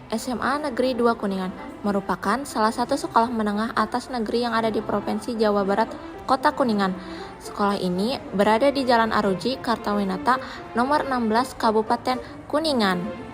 SMA Negeri 2 Kuningan merupakan salah satu sekolah menengah atas negeri yang ada di Provinsi Jawa Barat, Kota Kuningan. Sekolah ini berada di Jalan Aruji, Kartawinata, nomor 16, Kabupaten Kuningan.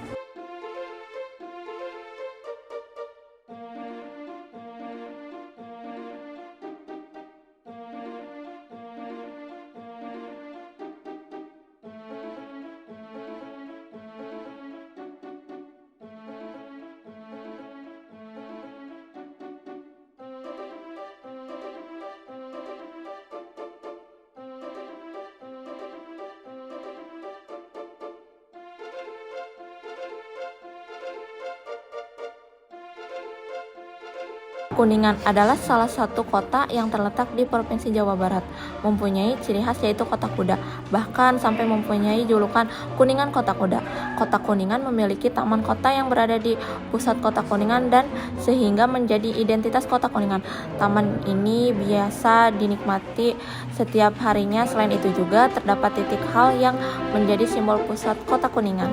Kuningan adalah salah satu kota yang terletak di Provinsi Jawa Barat, mempunyai ciri khas yaitu kota kuda, bahkan sampai mempunyai julukan Kuningan Kota Kuda. Kota Kuningan memiliki taman kota yang berada di pusat kota Kuningan dan sehingga menjadi identitas kota Kuningan. Taman ini biasa dinikmati setiap harinya. Selain itu juga terdapat titik hal yang menjadi simbol pusat kota Kuningan.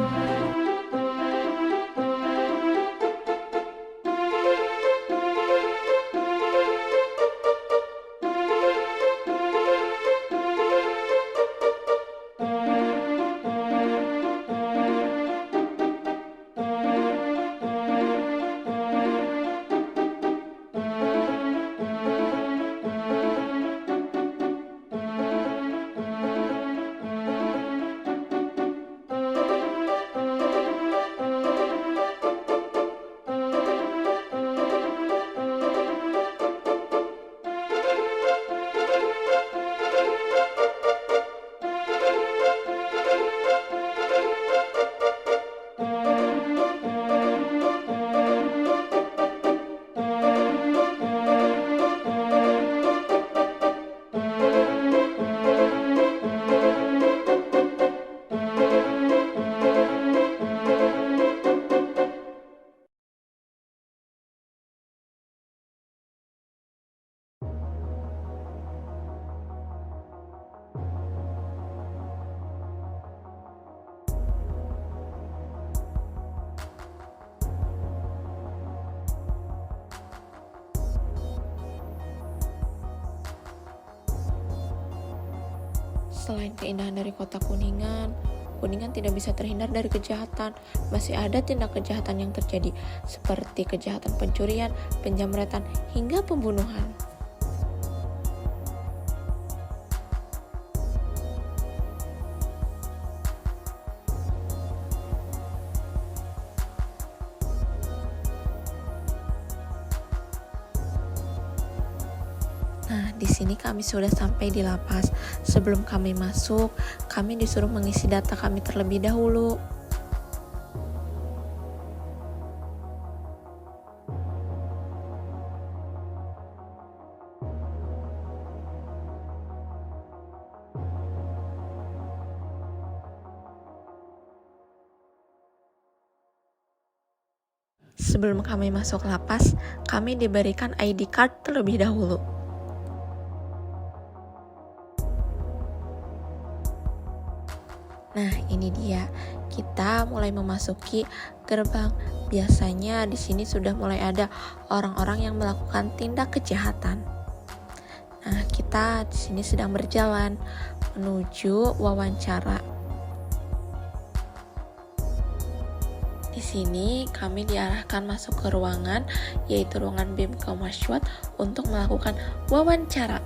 Selain keindahan dari kota Kuningan, Kuningan tidak bisa terhindar dari kejahatan. Masih ada tindak kejahatan yang terjadi, seperti kejahatan pencurian, penjamretan, hingga pembunuhan. Nah, di sini kami sudah sampai di lapas. Sebelum kami masuk, kami disuruh mengisi data kami terlebih dahulu. Sebelum kami masuk lapas, kami diberikan ID card terlebih dahulu. Nah, ini dia. Kita mulai memasuki gerbang. Biasanya di sini sudah mulai ada orang-orang yang melakukan tindak kejahatan. Nah, kita di sini sedang berjalan menuju wawancara. Di sini kami diarahkan masuk ke ruangan, yaitu ruangan BIM Kamaswat untuk melakukan wawancara.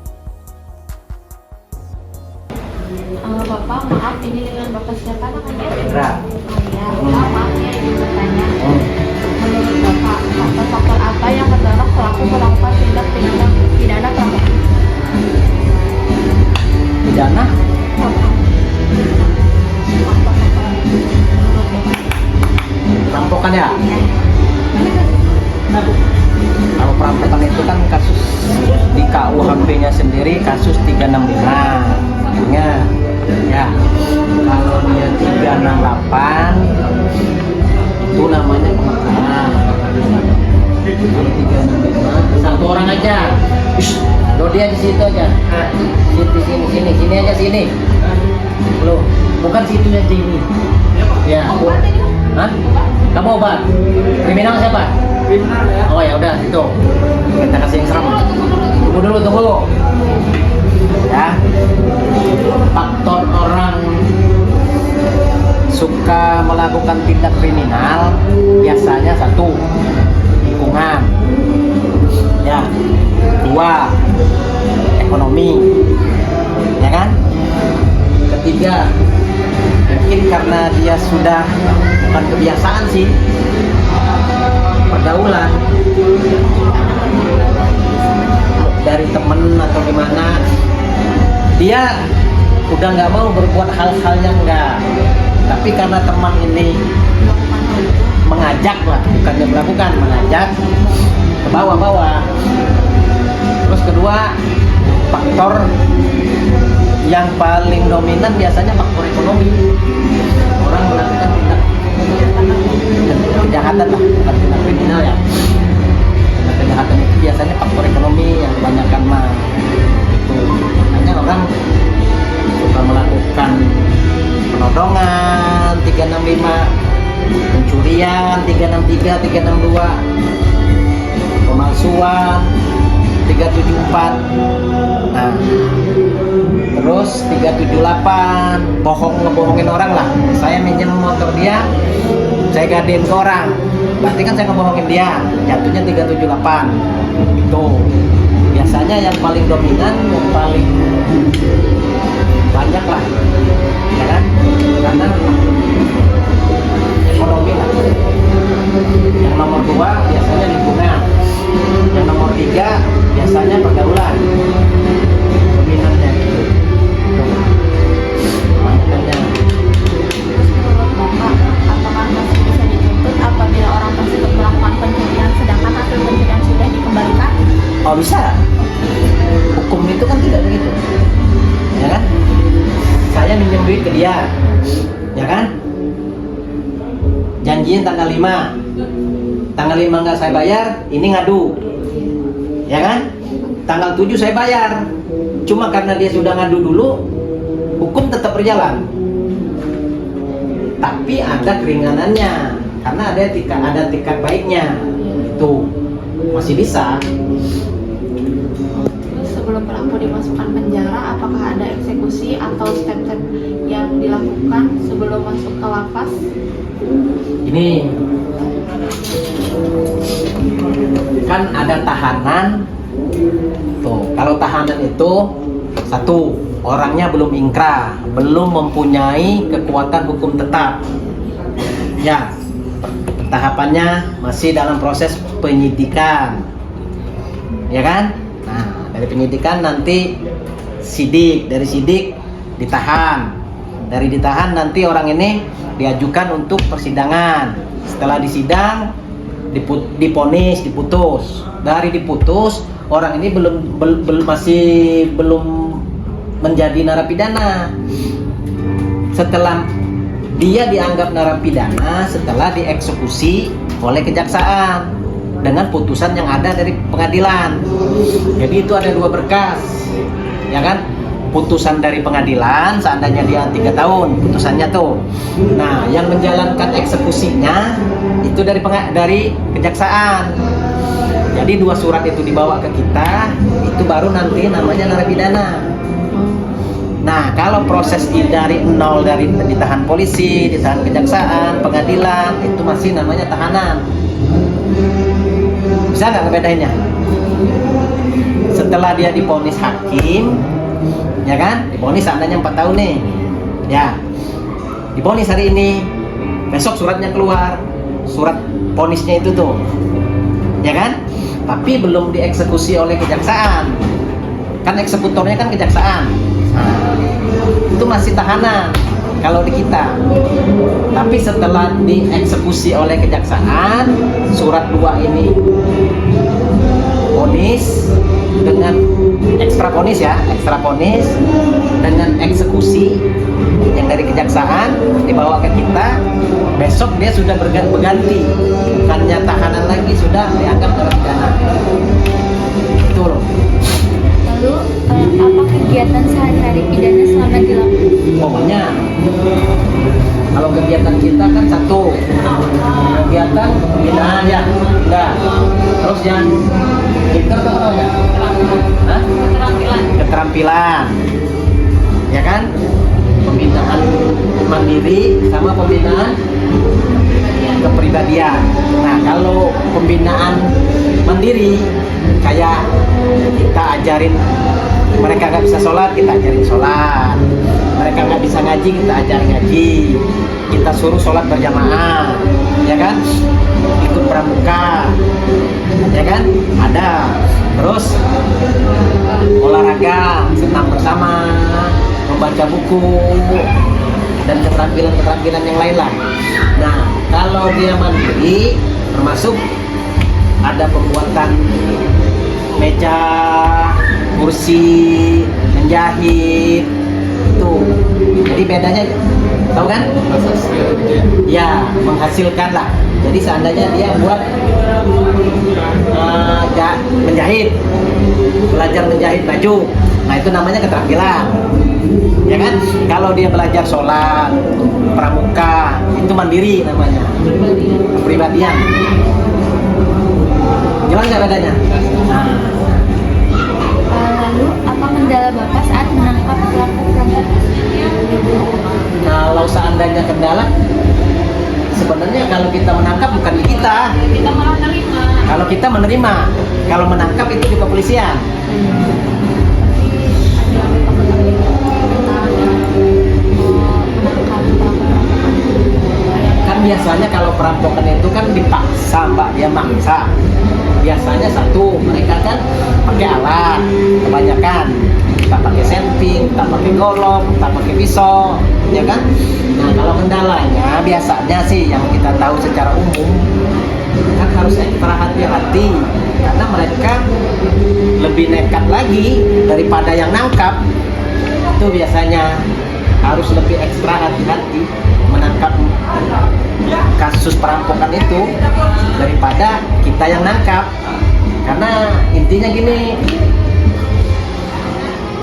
Bapak, maaf, ini dengan Bapak siapa namanya? Indra. Oh iya, maaf ya, ingin bertanya. Menurut Bapak, faktor-faktor apa yang mendorong pelaku melakukan tindak pidana perampokan? Pidana? Perampokan ya? Kalau perampokan itu kan kasus di KUHP-nya sendiri kasus 365. Ya, kalau dia 368 itu namanya pemakaman. Kalau 365 satu orang aja. Lo dia di situ aja. Sini aja sini. Lo bukan situ aja ini. Ya. Hah? Kamu obat? Kriminal siapa? Kriminal ya. Oh ya udah itu. Kita kasih yang serem. Tunggu. Ya. Faktor orang suka melakukan tindak kriminal biasanya satu, lingkungan. Ya. Dua, ekonomi. Ya kan? Ketiga, mungkin karena dia sudah bukan kebiasaan sih pergaulan dari temen atau gimana, dia udah nggak mau berbuat hal-hal yang enggak, tapi karena teman ini mengajak lah, bukannya melakukan, mengajak ke bawah-bawah. Terus kedua, faktor yang paling dominan biasanya faktor ekonomi. Orang melakukan tindak kejahatan lah, bukan tindak kriminal ya. Tindak kejahatan itu biasanya faktor ekonomi yang kebanyakan mah. Itu hanya orang suka melakukan penodongan 365, pencurian 363, 362, pemalsuan 374. Nah, terus 378 ngebohongin orang lah. Saya minjem motor dia, saya gadein ke orang, berarti kan saya ngebohongin dia, jatuhnya 378. Itu biasanya yang paling dominan, yang paling banyak lah, ya kan? Karena ekonomi lah. Yang nomor 2 biasanya lingkungan. Yang nomor 3 biasanya pergaulan. Dominannya gitu. Kebanyakannya. Apakah masih bisa dituntut apabila orang tersebut melakukan pencurian sedangkan hasil pencurian sudah dikembalikan? Oh bisa. Hukum itu kan tidak begitu, ya kan? Saya minjem duit ke dia, ya kan? Janjiin tanggal 5. Tanggal 5 nggak saya bayar, ini ngadu, ya kan? Tanggal 7 saya bayar. Cuma karena dia sudah ngadu dulu, hukum tetap berjalan. Tapi ada keringanannya, karena ada tingkat baiknya. Itu masih bisa. Terus sebelum pelaku dimasukkan penjara, apakah ada eksekusi atau step-step yang dilakukan sebelum masuk ke lapas? Ini kan ada tahanan. Tuh, kalau tahanan itu satu, orangnya belum ingkrah, belum mempunyai kekuatan hukum tetap. Ya, tahapannya masih dalam proses penyidikan. Ya kan? Nah, dari penyidikan nanti sidik, dari sidik ditahan. Dari ditahan nanti orang ini diajukan untuk persidangan. Setelah disidang, diponis, diputus. Dari diputus, orang ini masih belum menjadi narapidana. Setelah dia dianggap narapidana, setelah dieksekusi oleh kejaksaan dengan putusan yang ada dari pengadilan. Jadi itu ada 2 berkas, ya kan? Putusan dari pengadilan, seandainya dia 3 tahun putusannya tuh. Nah, yang menjalankan eksekusinya itu dari kejaksaan. Jadi 2 surat itu dibawa ke kita, itu baru nanti namanya narapidana. Nah, kalau proses dari nol, dari ditahan polisi, ditahan kejaksaan, pengadilan, itu masih namanya tahanan. Bisa nggak ngebedainnya? Setelah dia divonis hakim, ya kan, divonis seandainya 4 tahun nih, ya, divonis hari ini, besok suratnya keluar, surat vonisnya itu tuh, ya kan, tapi belum dieksekusi oleh kejaksaan, kan eksekutornya kan kejaksaan. Nah, itu masih tahanan kalau di kita. Tapi setelah dieksekusi oleh kejaksaan, surat 2 ini vonis dengan ekstra vonis ya, ekstra vonis dengan eksekusi yang dari kejaksaan dibawa ke kita, besok dia sudah berganti, bukannya tahanan lagi, sudah dianggap narapidana. Itu loh. Lalu apa kegiatan kegiatan sehari-hari pidana selama dilakukan? Pokoknya kalau kegiatan kita kan satu kegiatan pembinaan ya, enggak. Terus yang itu apa ya? Hah? Keterampilan, ya kan? Pembinaan mandiri sama pembinaan kepribadian. Nah, kalau pembinaan mandiri kayak kita ajarin mereka nggak bisa sholat, kita ajarin sholat. Mereka nggak bisa ngaji, kita ajarin ngaji. Kita suruh sholat berjamaah, ya kan? Ikut pramuka, ya kan? Ada. Terus olahraga, senam bersama, membaca buku, dan keterampilan-keterampilan yang lain lah. Nah, kalau dia mandiri, termasuk ada pembuatan meja, kursi, menjahit, itu. Jadi bedanya, tahu kan? Ya, menghasilkan lah. Jadi seandainya dia buat menjahit, belajar menjahit baju, nah itu namanya keterampilan, ya kan? Kalau dia belajar sholat, pramuka, itu mandiri namanya, kepribadian. Jelas nggak bedanya? Nah. Lalu apa kendala Bapak saat menangkap pelaku perampokan? Kalau seandainya kendala, sebenarnya kalau kita menangkap bukan di kita. Kita malah menerima. Kalau kita menerima, kalau menangkap itu di kepolisian. Kan biasanya kalau perampokan itu kan dipaksa, Mbak, dia maksa. Biasanya satu, mereka kan pakai alat, kebanyakan kita pakai senting, kita pakai golok, kita pakai pisau, ya kan? Nah, kalau kendalanya biasanya sih yang kita tahu secara umum kan harus ekstra hati-hati karena mereka lebih nekat lagi daripada yang nangkap. Itu biasanya harus lebih ekstra hati-hati menangkap kasus perampokan itu daripada kita yang nangkap. Karena intinya gini,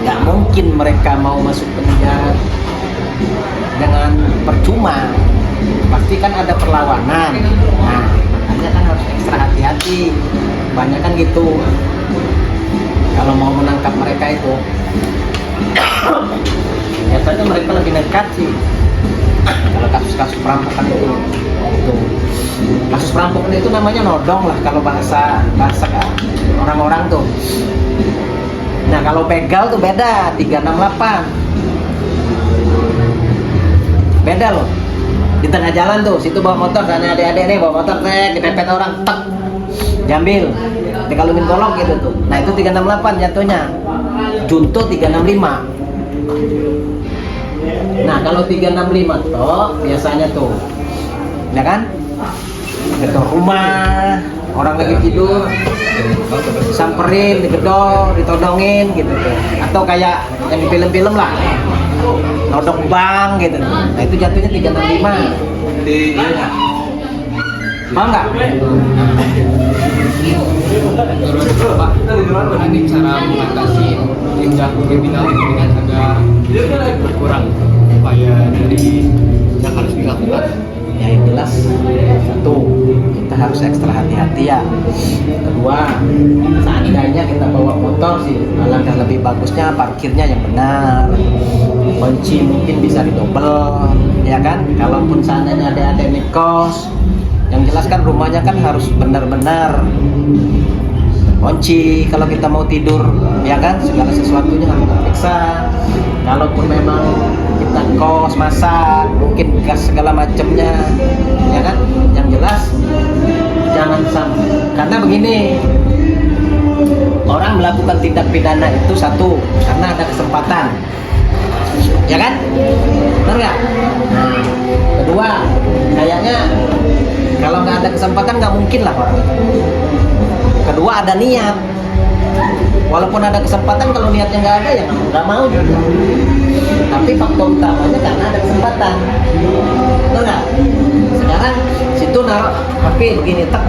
nggak mungkin mereka mau masuk penjara dengan percuma, pasti kan ada perlawanan. Nah, makanya kan harus ekstra hati-hati. Banyak kan gitu kalau mau menangkap mereka itu. Biasanya mereka lebih nekat sih kalau kasus-kasus perampokan itu. Kasus perampokan itu namanya nodong lah kalau bahasa orang-orang tuh. Nah, kalau begal tuh beda, 368 beda loh. Di tengah jalan tuh, situ bawa motor, sana adik-adik nih bawa motor, dipepet orang, tek, diambil, dikalumin golok gitu tuh. Nah, itu 368 jatuhnya. Junto 365. Nah, kalau 365 toh biasanya tuh, ya kan? Gedor rumah, orang lagi tidur, samperin, digedor, ditodongin gitu tuh. Atau kayak yang di film-film lah, nodong bank gitu. Nah, itu jatuhnya 365. Mau nggak? Menurut Bapak, bagaimana cara mengatasi tindak kriminal dengan agar berkurang upaya dari yang harus dilakukan? Ya, yang jelas satu, kita harus ekstra hati-hati ya. Kedua, seandainya kita bawa motor sih, alangkah lebih bagusnya parkirnya yang benar. Kunci mungkin bisa didobel, ya kan? Kalaupun seandainya ada nih kos, yang jelas kan rumahnya kan harus benar-benar kunci kalau kita mau tidur, ya kan? Segala sesuatunya harus terperiksa. Kalaupun memang kita kos, masak, mungkin gas segala macamnya, ya kan? Yang jelas jangan sampai, karena begini, orang melakukan tindak pidana itu satu karena ada kesempatan, ya kan? Benar nggak? Nah, kedua, kayaknya kalau nggak ada kesempatan nggak mungkin lah orang itu. Kedua, ada niat. Walaupun ada kesempatan, kalau niatnya nggak ada ya nggak mau juga. Tapi faktor utamanya karena ada kesempatan. Betul nggak? Sekarang situ naruh HP begini, tek,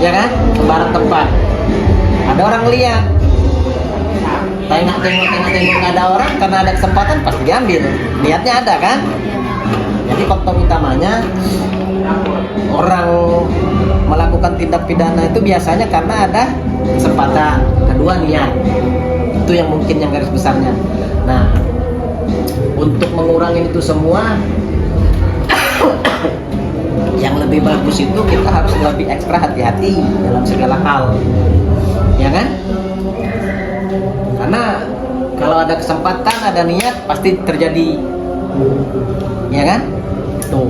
ya kan? Sembarang tempat. Ada orang lihat, tengok nggak ada orang, karena ada kesempatan pasti diambil. Niatnya ada kan? Jadi faktor utamanya orang melakukan tindak pidana itu biasanya karena ada kesempatan. Kedua, niat. Itu yang mungkin yang garis besarnya. Nah, untuk mengurangi itu semua yang lebih bagus itu kita harus lebih ekstra hati-hati dalam segala hal, ya kan? Karena kalau ada kesempatan, ada niat, pasti terjadi, ya kan? Tuh.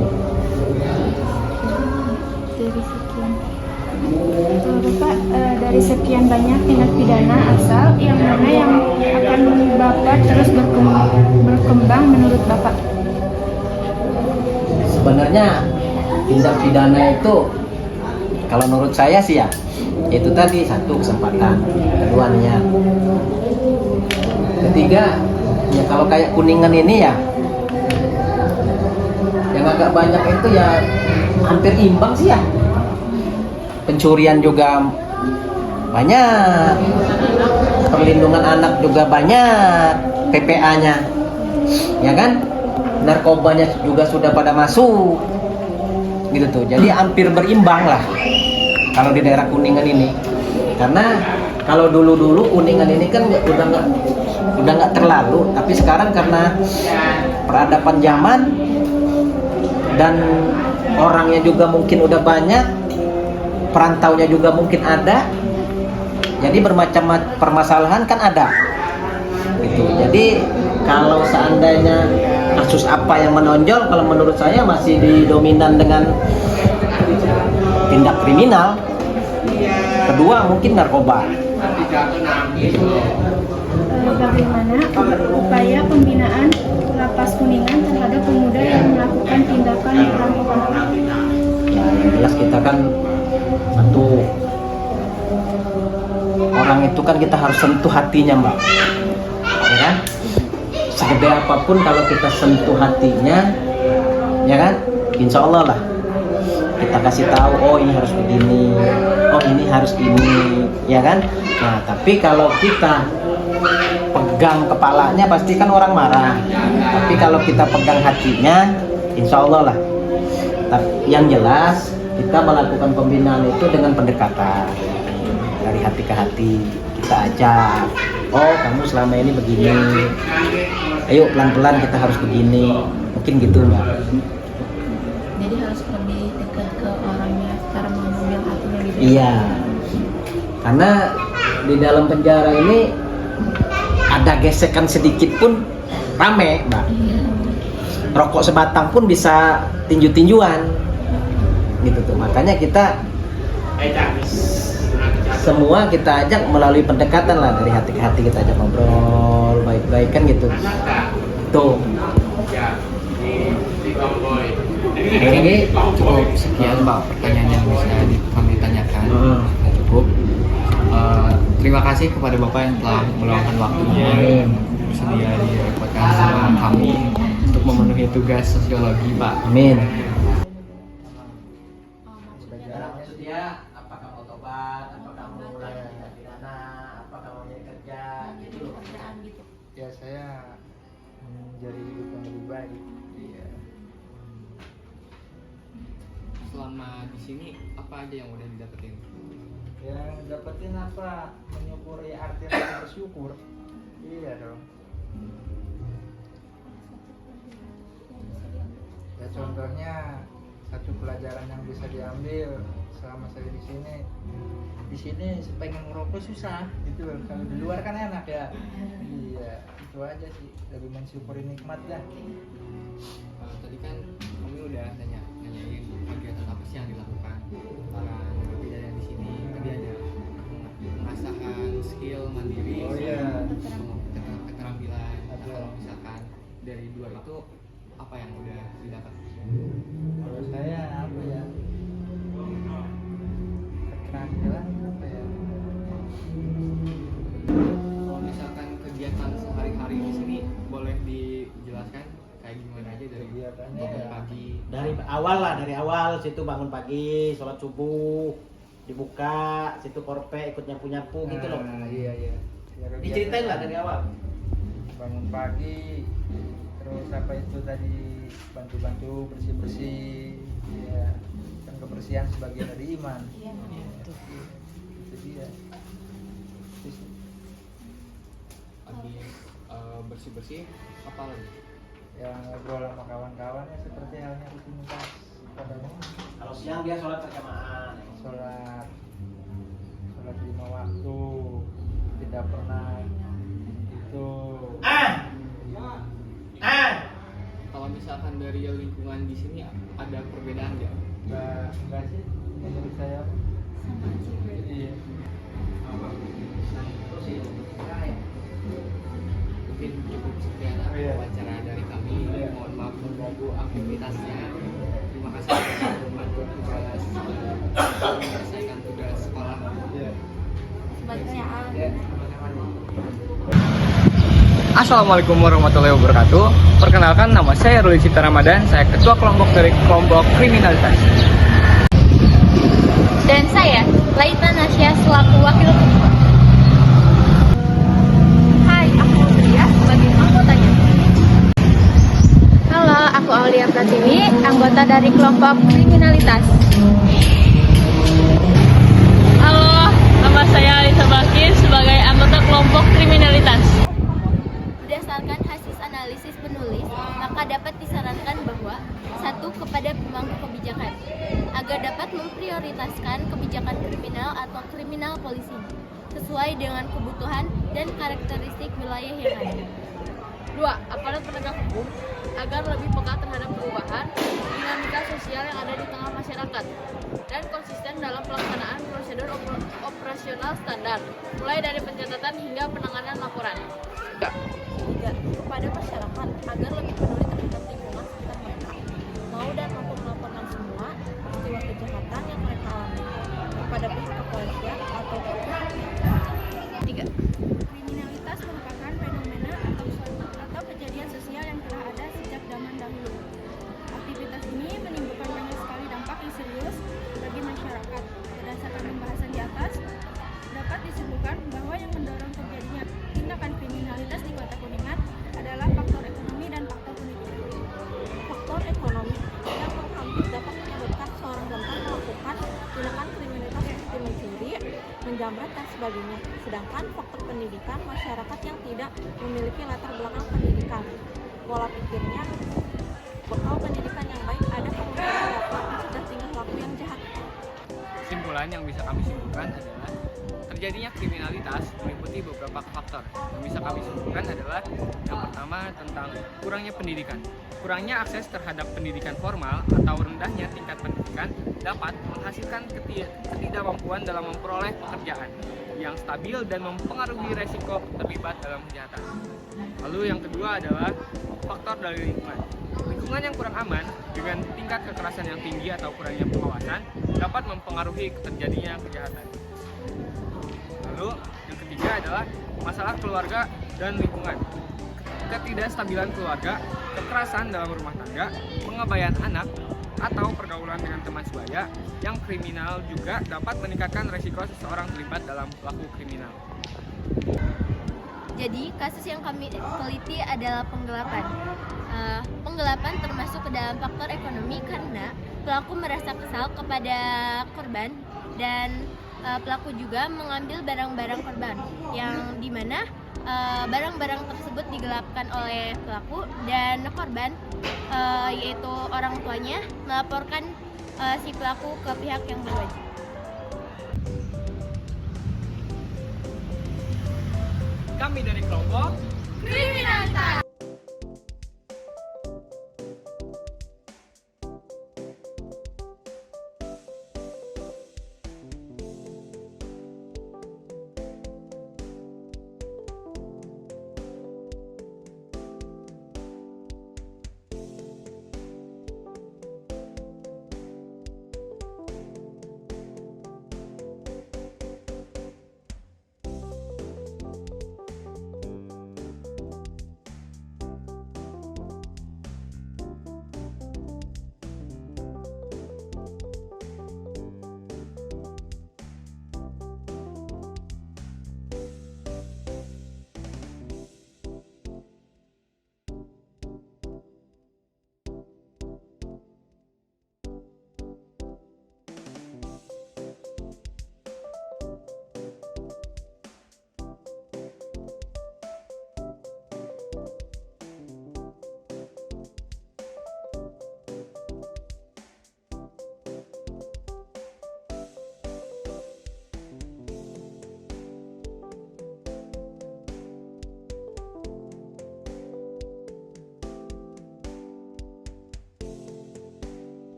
Dari sekian banyak tindak pidana asal, yang mana yang akan Bapak terus berkembang menurut Bapak? Sebenarnya tindak pidana itu kalau menurut saya sih ya, itu tadi, satu kesempatan, kedua niat, ketiga ya kalau kayak Kuningan ini ya yang agak banyak itu ya hampir imbang sih ya. Pencurian juga banyak, perlindungan anak juga banyak, PPA-nya, ya kan? Narkobanya juga sudah pada masuk, gitu tuh. Jadi hampir berimbang lah kalau di daerah Kuningan ini. Karena kalau dulu Kuningan ini kan udah nggak terlalu, tapi sekarang karena peradaban zaman dan orangnya juga mungkin udah banyak, perantaunya juga mungkin ada, jadi bermacam permasalahan kan ada gitu. Jadi kalau seandainya kasus apa yang menonjol, kalau menurut saya masih didominan dengan tindak kriminal, kedua mungkin narkoba. Bagaimana upaya pembinaan lapas Kuningan terhadap pemuda yang melakukan tindakan perampokan? Yang jelas kita kan satu, orang itu kan kita harus sentuh hatinya, Mbak, ya kan? Segede apapun kalau kita sentuh hatinya, ya kan, insya Allah lah kita kasih tahu, oh ini harus begini, oh ini harus ini, ya kan? Nah, tapi kalau kita pegang kepalanya pasti kan orang marah, tapi kalau kita pegang hatinya, insya Allah lah. Tapi yang jelas kita melakukan pembinaan itu dengan pendekatan dari hati ke hati. Kita ajak, oh kamu selama ini begini, ayo pelan-pelan kita harus begini, mungkin gitu, Mbak. Jadi harus lebih dekat ke orangnya, cara mengambil hatinya gitu. Iya, karena di dalam penjara ini ada gesekan sedikit pun rame, Mbak. Rokok sebatang pun bisa tinju-tinjuan gitu tuh. Makanya kita semua kita ajak melalui pendekatan lah, dari hati ke hati kita ajak ngobrol baik-baik kan gitu tuh. Oke, cukup sekian Pak pertanyaan yang bisa kami tanyakan. Cukup. Terima kasih kepada Bapak yang telah meluangkan waktunya bersedia direpotkan sama kami untuk memenuhi tugas sosiologi, Pak. Amin. Dia apakah mau tobat, apakah mau mulai tindak pidana, apakah mau nyari kerja, gitu loh. Ya saya menjadi hidup yang lebih baik. Iya. Selama di sini apa aja yang udah didapetin? Yang dapetin apa? Menyukuri arti rasa bersyukur. Iya dong. Ya contohnya satu pelajaran yang bisa diambil selama saya di sini. Di sini pengen ngerokok susah gitu. Kalau di luar kan enak ya. Iya, itu aja sih. Lebih mensyukuri nikmat dah. Tadi kan kami udah nanyain kegiatan apa sih yang dilakukan para narapidana di sini. Tadi ada pengasahan skill mandiri, Oh iya. keterampilan. Nah, kalau misalkan dari dua itu apa yang udah didapat? Kalau saya apa ya? Keterampilan apa ya? Kalau misalkan kegiatan sehari-hari di sini boleh dijelaskan kayak gimana aja dari Kegiatannya bangun ya. pagi? Dari awal situ bangun pagi, sholat subuh, dibuka, situ korpe ikut nyapu-nyapu gitu loh. Nah, iya. Ya, kegiatan Diceritain lah dari awal. bangun pagi, terus apa itu tadi bantu-bantu bersih-bersih, ya kan kebersihan sebagian dari iman. Iya. Itu dia. Terus, Habis bersih-bersih apa lagi? ya ngobrol sama kawan-kawannya seperti halnya rutinitas pada umumnya. Kalau siang dia sholat berjamaah. sholat 5 waktu, tidak pernah itu. Kalau misalkan dari lingkungan di sini ada perbedaan nggak? Enggak sih menurut saya. Iya. Mungkin cukup sekian Iya. wawancara dari kami. Iya. Mohon maaf mengganggu aktivitasnya. Terima kasih sudah membantu tugas menyelesaikan tugas sekolah. Iya. Sebagian. Ya, sama-sama. Assalamualaikum warahmatullahi wabarakatuh. Perkenalkan, nama saya Ruli Cipta Ramadan. Saya ketua kelompok dari kelompok kriminalitas. Dan saya, Laita Nasya selaku wakil ketua. Hai, aku Aulia sebagai anggotanya. Halo, aku Aulia Pratiwi, anggota dari kelompok kriminalitas. Halo, nama saya Alisa Bakir sebagai anggota kelompok kriminalitas. Berdasarkan hasil analisis penulis, maka dapat disarankan bahwa satu kepada pemangku kebijakan agar dapat memprioritaskan kebijakan kriminal atau kriminal polisi sesuai dengan kebutuhan dan karakteristik wilayah yang ada. 2. Aparat penegak hukum agar lebih peka terhadap perubahan dinamika sosial yang ada di tengah masyarakat dan konsisten dalam pelaksanaan prosedur operasional standar, mulai dari pencatatan hingga penanganan laporan. 3. Kepada masyarakat agar lebih peduli terhadap lingkungan sekitar mereka, mau dan mampu melaporkan semua peristiwa kejahatan yang mereka alami kepada pihak kepolisian atau pihak. 3. Kriminalitas merupakan fenomena atau kejadian sosial yang telah ada sejak zaman dahulu. Aktivitas ini menimbulkan banyak sekali dampak yang serius bagi masyarakat. Berdasarkan pembahasan di atas, dapat disimpulkan bahwa yang mendorong terjadinya tindakan kriminalitas di Kota Kuningan adalah faktor ekonomi dan faktor pendidikan. Faktor ekonomi yang menghampir dapat menyebabkan seorang rentan melakukan tindakan kriminalitas seperti mencuri, menjamret dan sebagainya. Sedangkan faktor pendidikan, masyarakat yang tidak memiliki latar belakang pendidikan, pola pikirnya, bekal pendidikan yang baik, ada kemungkinan dapat mencegah tingkah laku yang jahat. Kesimpulan yang bisa kami simpulkan adalah terjadinya kriminalitas meliputi beberapa faktor. Yang bisa kami simpulkan adalah yang pertama tentang kurangnya pendidikan. Kurangnya akses terhadap pendidikan formal atau rendahnya tingkat pendidikan dapat menghasilkan ketidakmampuan dalam memperoleh pekerjaan yang stabil dan mempengaruhi resiko terlibat dalam kejahatan. Lalu yang kedua adalah faktor dari lingkungan. Lingkungan yang kurang aman dengan tingkat kekerasan yang tinggi atau kurangnya pengawasan dapat mempengaruhi terjadinya kejahatan. Lalu yang ketiga adalah masalah keluarga dan lingkungan. Ketidakstabilan keluarga, kekerasan dalam rumah tangga, pengabaian anak, atau pergaulan dengan teman sebaya yang kriminal juga dapat meningkatkan resiko seseorang terlibat dalam pelaku kriminal. Jadi, kasus yang kami teliti adalah penggelapan. Penggelapan termasuk ke dalam faktor ekonomi karena pelaku merasa kesal kepada korban dan pelaku juga mengambil barang-barang korban yang dimana barang-barang tersebut digelapkan oleh pelaku dan korban yaitu orang tuanya melaporkan si pelaku ke pihak yang berwajib. Kami dari kelompok Kriminalitas.